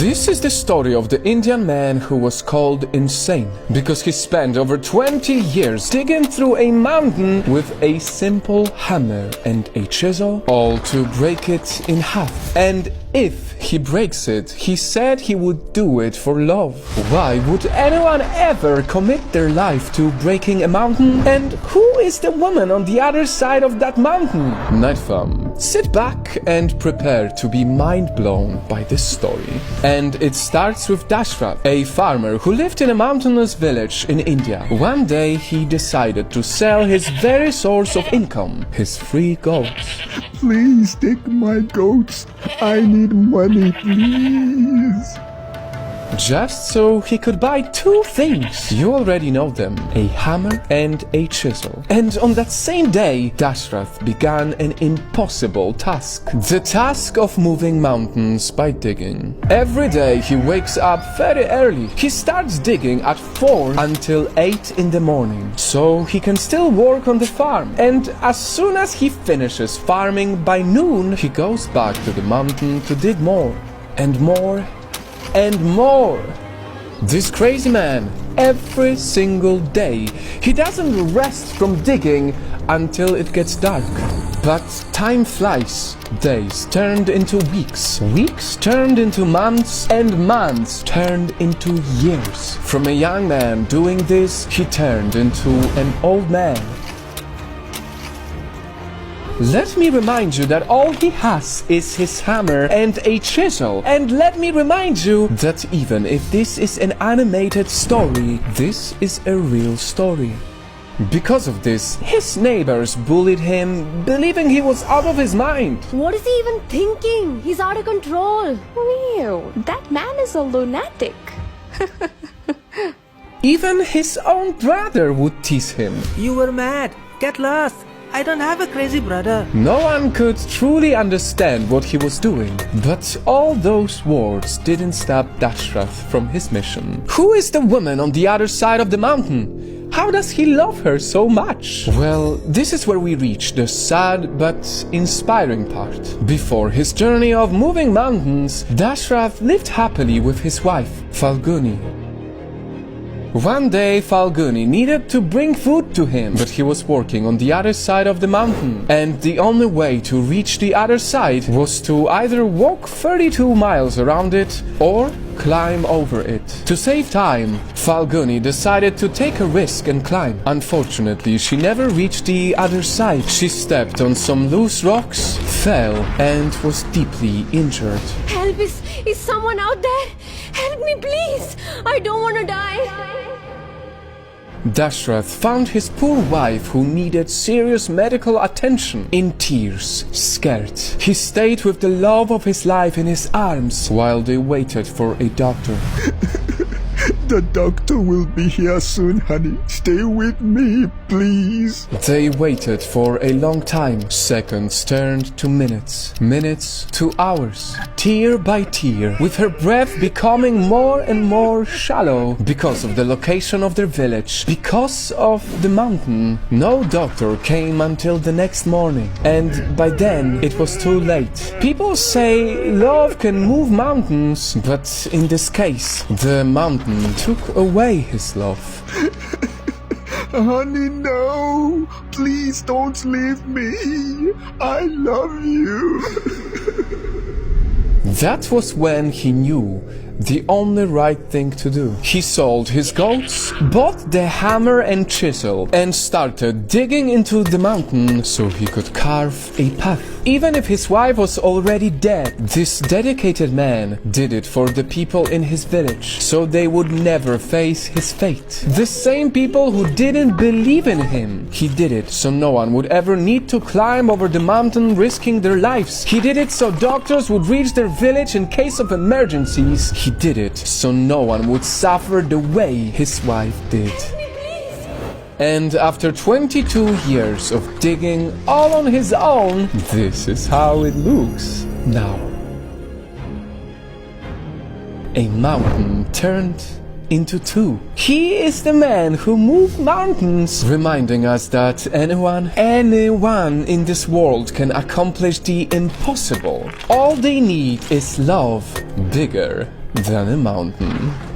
This is the story of the Indian man who was called insane because he spent over 20 years digging through a mountain with a simple hammer and a chisel, all to break it in half. And if he breaks it, he said he would do it for love. Why would anyone ever commit their life to breaking a mountain? And who is the woman on the other side of that mountain? NightFall, sit back and prepare to be mind blown by this story. And it starts with Dashrath, a farmer who lived in a mountainous village in India. One day he decided to sell his very source of income, his 3 goats. Please take my goats. I need money, please. Just so he could buy 2 things. You already know them, a hammer and a chisel. And on that same day, Dashrath began an impossible task. The task of moving mountains by digging. Every day he wakes up very early. He starts digging at 4 until 8 in the morning, so he can still work on the farm. And as soon as he finishes farming by noon, he goes back to the mountain to dig more and more and more. This crazy man, every single day, he doesn't rest from digging until it gets dark. But time flies. Days turned into weeks, weeks turned into months, and months turned into years. From a young man doing this, he turned into an old man. Let me remind you that all he has is his hammer and a chisel. And let me remind you that even if this is an animated story, this is a real story. Because of this, his neighbors bullied him, believing he was out of his mind. What is he even thinking? He's out of control. Ew, that man is a lunatic. Even his own brother would tease him. You were mad. Get lost. I don't have a crazy brother. No one could truly understand what he was doing. But all those words didn't stop Dashrath from his mission. Who is the woman on the other side of the mountain? How does he love her so much? Well, this is where we reach the sad but inspiring part. Before his journey of moving mountains, Dashrath lived happily with his wife, Falguni. One day, Falguni needed to bring food to him, but he was working on the other side of the mountain. And the only way to reach the other side was to either walk 32 miles around it or climb over it. To save time, Falguni decided to take a risk and climb. Unfortunately, she never reached the other side. She stepped on some loose rocks, fell, and was deeply injured. Help, is someone out there? Help me, please. I don't want to die. Dashrath found his poor wife who needed serious medical attention in tears, scared. He stayed with the love of his life in his arms while they waited for a doctor. The doctor will be here soon, honey. Stay with me, please. They waited for a long time. Seconds turned to minutes, minutes to hours. Tear by tear, with her breath becoming more and more shallow because of the location of their village, because of the mountain. No doctor came until the next morning, and by then it was too late. People say love can move mountains, but in this case, the mountain took away his love. Honey, no. Please don't leave me. I love you. That was when he knew the only right thing to do. He sold his goats, bought the hammer and chisel, and started digging into the mountain so he could carve a path. Even if his wife was already dead, this dedicated man did it for the people in his village, so they would never face his fate. The same people who didn't believe in him. He did it so no one would ever need to climb over the mountain risking their lives. He did it so doctors would reach their village in case of emergencies. He did it so no one would suffer the way his wife did. And after 22 years of digging all on his own, this is how it looks now. A mountain turned into 2. He is the man who moved mountains, reminding us that anyone in this world can accomplish the impossible. All they need is love, bigger than a mountain.